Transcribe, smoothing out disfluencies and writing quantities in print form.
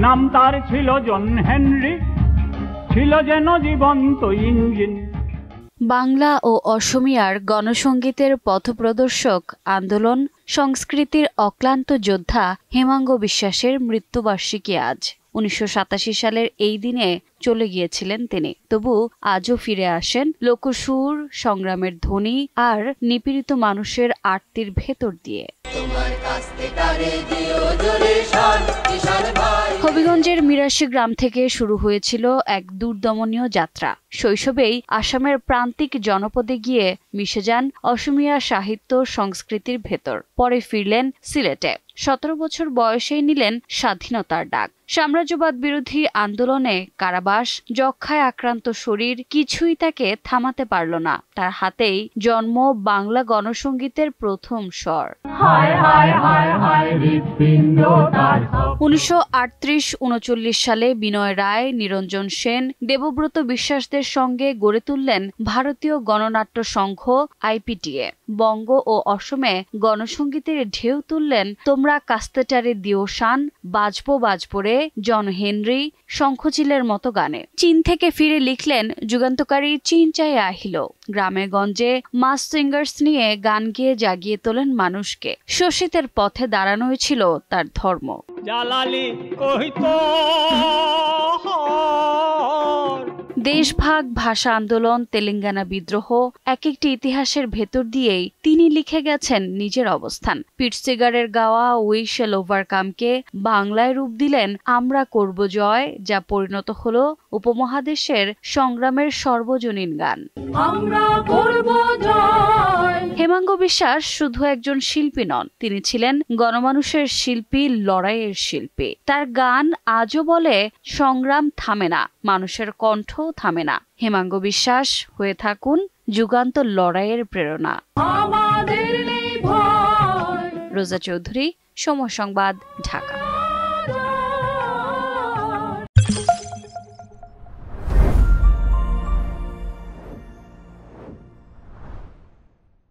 নাম তার ছিল জন হেনরি, ছিল যেন জীবন্ত ইঞ্জিন। বাংলা ও অসমিয়ার গণসংগীতের পথপ্রদর্শক আন্দোলন সংস্কৃতির অক্লান্ত যোদ্ধা হেমাঙ্গ বিশ্বাসের মৃত্যুবার্ষিকী আজ। ১৯৮৭ সালের এই দিনে চলে গিয়েছিলেন তিনি, তবু আজও ফিরে আসেন লোকসুর, সংগ্রামের ধ্বনি আর নিপীড়িত মানুষের আরতির ভেতর দিয়ে। হবিগঞ্জের মিরাশি গ্রাম থেকে শুরু হয়েছিল এক দুর্দমনীয় যাত্রা। শৈশবেই আসামের প্রান্তিক জনপদে গিয়ে মিশে যান অসমিয়া সাহিত্য সংস্কৃতির ভেতর। পরে ফিরলেন সিলেটে। ১৭ বছর বয়সেই নিলেন স্বাধীনতার ডাক। সাম্রাজ্যবাদ বিরোধী আন্দোলনে কারাবাস, যক্ষ্মায় আক্রান্ত শরীর কিছুই তাকে থামাতে পারল না। তার হাতেই জন্ম বাংলা গণসংগীতের প্রথম স্বর। ১৯৩৮-৩৯ সালে বিনয় রায়, নিরঞ্জন সেন, দেবব্রত বিশ্বাসদের সঙ্গে গড়ে তুললেন ভারতীয় গণনাট্য সংঘ IPTA। বঙ্গ ও অসমে গণসংগীতের ঢেউ তুললেন তোমরা কাস্তেটারে দিও শান, বাজবো বাজবরে, জন হেনরি, শঙ্খচিলের মতো গানে। চীন থেকে ফিরে লিখলেন যুগান্তকারী চীন চাই আহিল। গ্রামে গঞ্জে মাস সিঙ্গার্স নিয়ে গান গেয়ে জাগিয়ে তোলেন মানুষকে। শোষিতের পথে দাঁড়ানোই ছিল তার ধর্ম। জালালি কহিতো দেশভাগ, ভাষা আন্দোলন, তেলেঙ্গানা বিদ্রোহ, এক একটি ইতিহাসের ভেতর দিয়েই তিনি লিখে গেছেন নিজের অবস্থান। পিট সিগারের গাওয়া উই শ্যাল ওভারকামকে বাংলায় রূপ দিলেন আমরা করব জয়, যা পরিণত হলো উপমহাদেশের সংগ্রামের সর্বজনীন গান। হেমাঙ্গ বিশ্বাস শুধু একজন শিল্পী নন, তিনি ছিলেন গণমানুষের শিল্পী, লড়াইয়ের শিল্পী। তার গান আজও বলে সংগ্রাম থামে না, মানুষের কণ্ঠ থামে না। হেমাঙ্গ বিশ্বাস হয়ে থাকুন যুগান্তর লড়াইয়ের প্রেরণা। রোজা চৌধুরী, সময় সংবাদ, ঢাকা।